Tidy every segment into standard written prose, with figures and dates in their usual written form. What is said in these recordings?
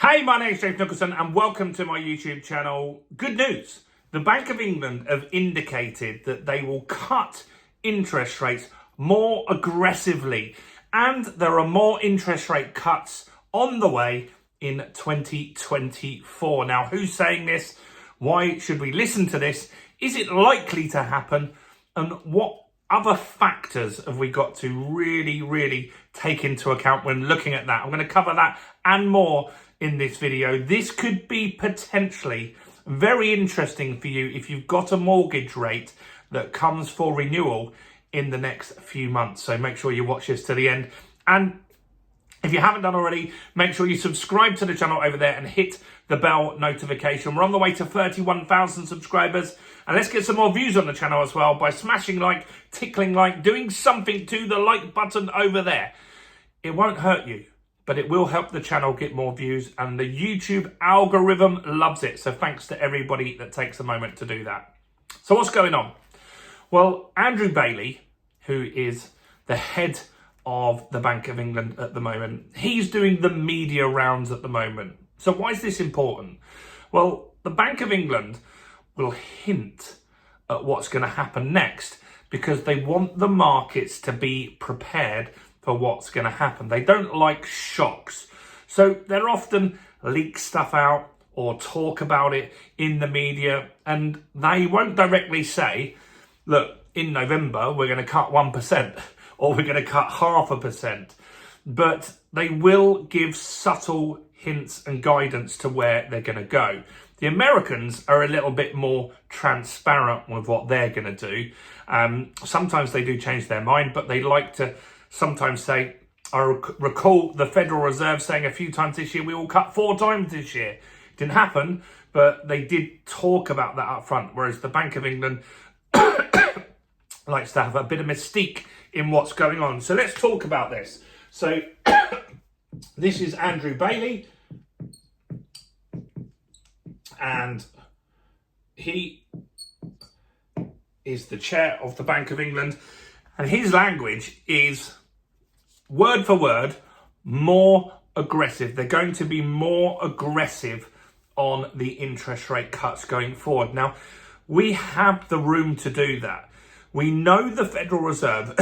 Hey, my name is James Nicholson and welcome to my YouTube channel. Good news. The Bank of England have indicated that they will cut interest rates more aggressively, and there are more interest rate cuts on the way in 2024. Now, who's saying this? Why should we listen to this? Is it likely to happen? And what other factors have we got to really take into account when looking at that? I'm going to cover that and more in this video. This could be potentially very interesting for you if you've got a mortgage rate that comes for renewal in the next few months. So make sure you watch this to the end. And if you haven't done already, make sure you subscribe to the channel over there and hit the bell notification. We're on the way to 31,000 subscribers. And let's get some more views on the channel as well by smashing like, tickling like, doing something to the like button over there. It won't hurt you, but it will help the channel get more views, and the YouTube algorithm loves it. So thanks to everybody that takes a moment to do that. So what's going on? Well, Andrew Bailey, who is the head of the Bank of England at the moment, he's doing the media rounds at the moment. So why is this important? Well, the Bank of England will hint at what's going to happen next because they want the markets to be prepared for what's going to happen. They don't like shocks. So they'll often leak stuff out or talk about it in the media, and they won't directly say, look, in November, we're going to cut 1% or we're going to cut 0.5%. But they will give subtle hints and guidance to where they're going to go. The Americans are a little bit more transparent with what they're going to do. Sometimes they do change their mind, but they like to sometimes say, I recall the Federal Reserve saying a few times this year, we will cut 4 times this year. It didn't happen, but they did talk about that up front, whereas the Bank of England likes to have a bit of mystique in what's going on. So let's talk about this. So this is Andrew Bailey, and he is the chair of the Bank of England, and his language is word for word more aggressive. They're going to be more aggressive on the interest rate cuts going forward. Now, we have the room to do that. We know the Federal Reserve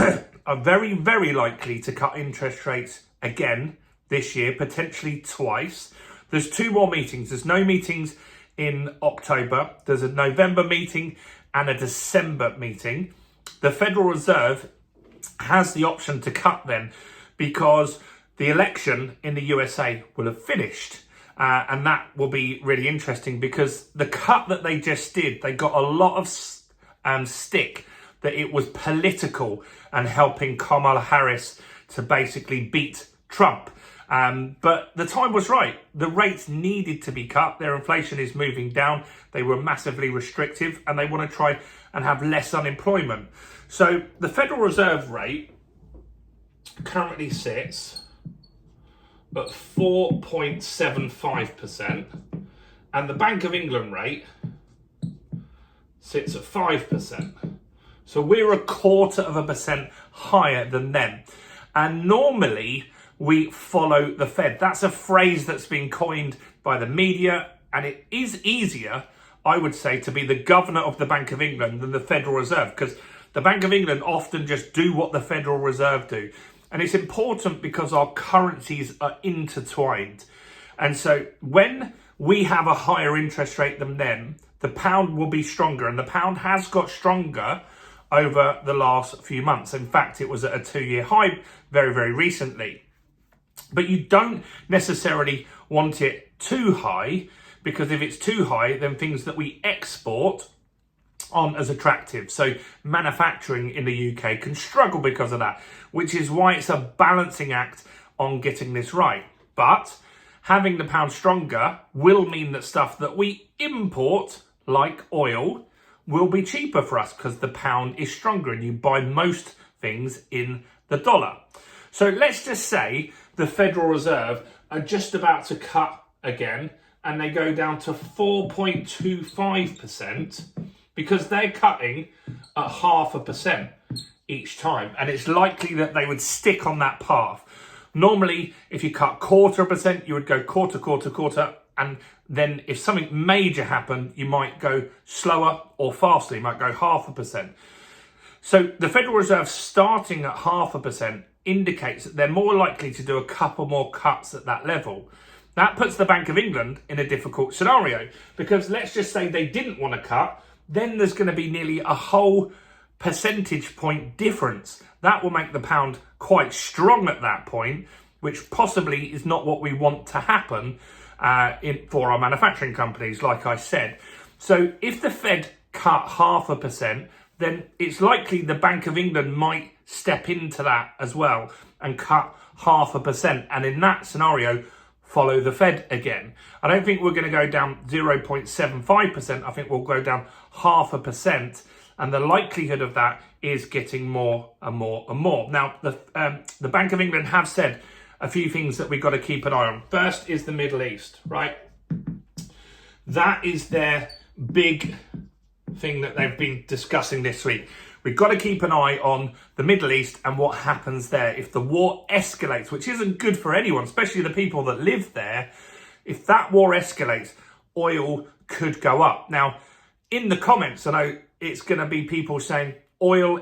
are very likely to cut interest rates again this year, potentially twice. There's 2 more meetings. There's no meetings in October. There's a November meeting and a December meeting. The Federal Reserve has the option to cut then because the election in the USA will have finished. And that will be really interesting because the cut that they just did, they got a lot of stick that it was political and helping Kamala Harris to basically beat Trump. But the time was right. The rates needed to be cut. Their inflation is moving down. They were massively restrictive and they want to try and have less unemployment. So the Federal Reserve rate currently sits at 4.75%, and the Bank of England rate sits at 5%. So we're 0.25% higher than them. And normally we follow the Fed. That's a phrase that's been coined by the media, and it is easier, I would say, to be the governor of the Bank of England than the Federal Reserve, because the Bank of England often just do what the Federal Reserve do. And it's important because our currencies are intertwined. And so when we have a higher interest rate than them, the pound will be stronger. And the pound has got stronger over the last few months. In fact, it was at a 2-year high very recently. But you don't necessarily want it too high, because if it's too high, then things that we export aren't as attractive. So manufacturing in the UK can struggle because of that, which is why it's a balancing act on getting this right. But having the pound stronger will mean that stuff that we import, like oil, will be cheaper for us because the pound is stronger and you buy most things in the dollar. So let's just say the Federal Reserve are just about to cut again and they go down to 4.25%. because they're cutting at 0.5% each time. And it's likely that they would stick on that path. Normally, if you cut 0.25%, you would go quarter. And then if something major happened, you might go slower or faster. You might go 0.5%. So the Federal Reserve starting at 0.5% indicates that they're more likely to do a couple more cuts at that level. That puts the Bank of England in a difficult scenario, because let's just say they didn't want to cut, then there's going to be nearly a whole percentage point difference. That will make the pound quite strong at that point, which possibly is not what we want to happen for our manufacturing companies, like I said. So if the Fed cut 0.5%, then it's likely the Bank of England might step into that as well and cut 0.5%. And in that scenario, follow the Fed again. I don't think we're going to go down 0.75%. I think we'll go down 0.5%. And the likelihood of that is getting more and more and more. Now, the Bank of England have said a few things that we've got to keep an eye on. First is the Middle East, right? That is their big thing that they've been discussing this week. We've got to keep an eye on the Middle East and what happens there. If the war escalates, which isn't good for anyone, especially the people that live there, if that war escalates, oil could go up. Now, in the comments, I know it's going to be people saying oil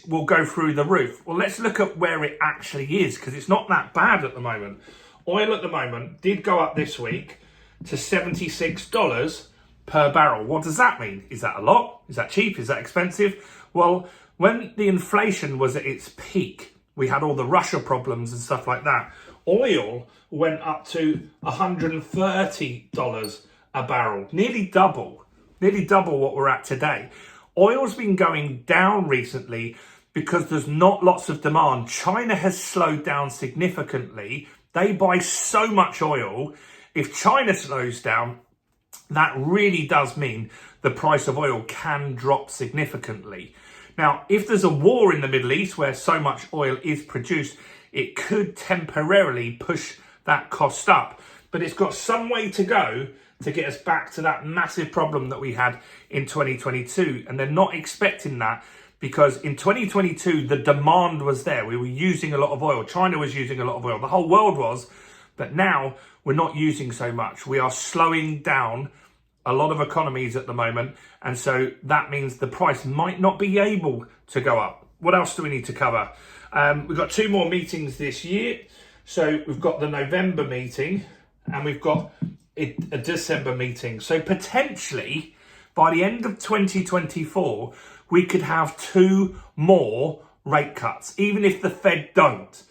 will go through the roof. Well, let's look at where it actually is, because it's not that bad at the moment. Oil at the moment did go up this week to $76 per barrel. What does that mean? Is that a lot? Is that cheap? Is that expensive? Well, when the inflation was at its peak, we had all the Russia problems and stuff like that. Oil went up to $130 a barrel, nearly double what we're at today. Oil's been going down recently because there's not lots of demand. China has slowed down significantly. They buy so much oil. If China slows down, that really does mean the price of oil can drop significantly. Now, if there's a war in the Middle East where so much oil is produced, it could temporarily push that cost up. But it's got some way to go to get us back to that massive problem that we had in 2022. And they're not expecting that, because in 2022, the demand was there. We were using a lot of oil. China was using a lot of oil. The whole world was. But now we're not using so much. We are slowing down a lot of economies at the moment. And so that means the price might not be able to go up. What else do we need to cover? We've got 2 more meetings this year. So we've got the November meeting and we've got a December meeting. So potentially by the end of 2024, we could have 2 more rate cuts, even if the Fed don't.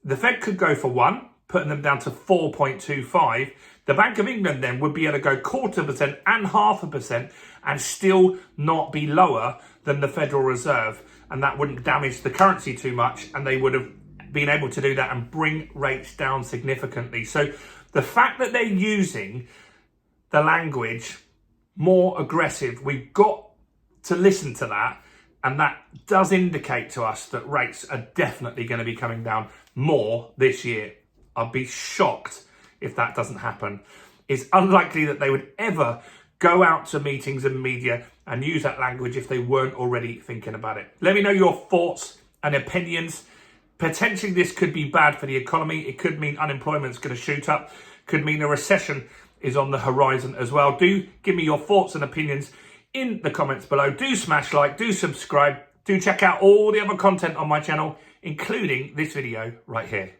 The Fed could go for 1, putting them down to 4.25. The Bank of England then would be able to go 0.25% and 0.5% and still not be lower than the Federal Reserve. And that wouldn't damage the currency too much. And they would have been able to do that and bring rates down significantly. So the fact that they're using the language more aggressive, we've got to listen to that. And that does indicate to us that rates are definitely going to be coming down more this year. I'd be shocked if that doesn't happen. It's unlikely that they would ever go out to meetings and media and use that language if they weren't already thinking about it. Let me know your thoughts and opinions. Potentially this could be bad for the economy. It could mean unemployment's going to shoot up. Could mean a recession is on the horizon as well. Do give me your thoughts and opinions in the comments below. Do smash like, do subscribe, do check out all the other content on my channel, including this video right here.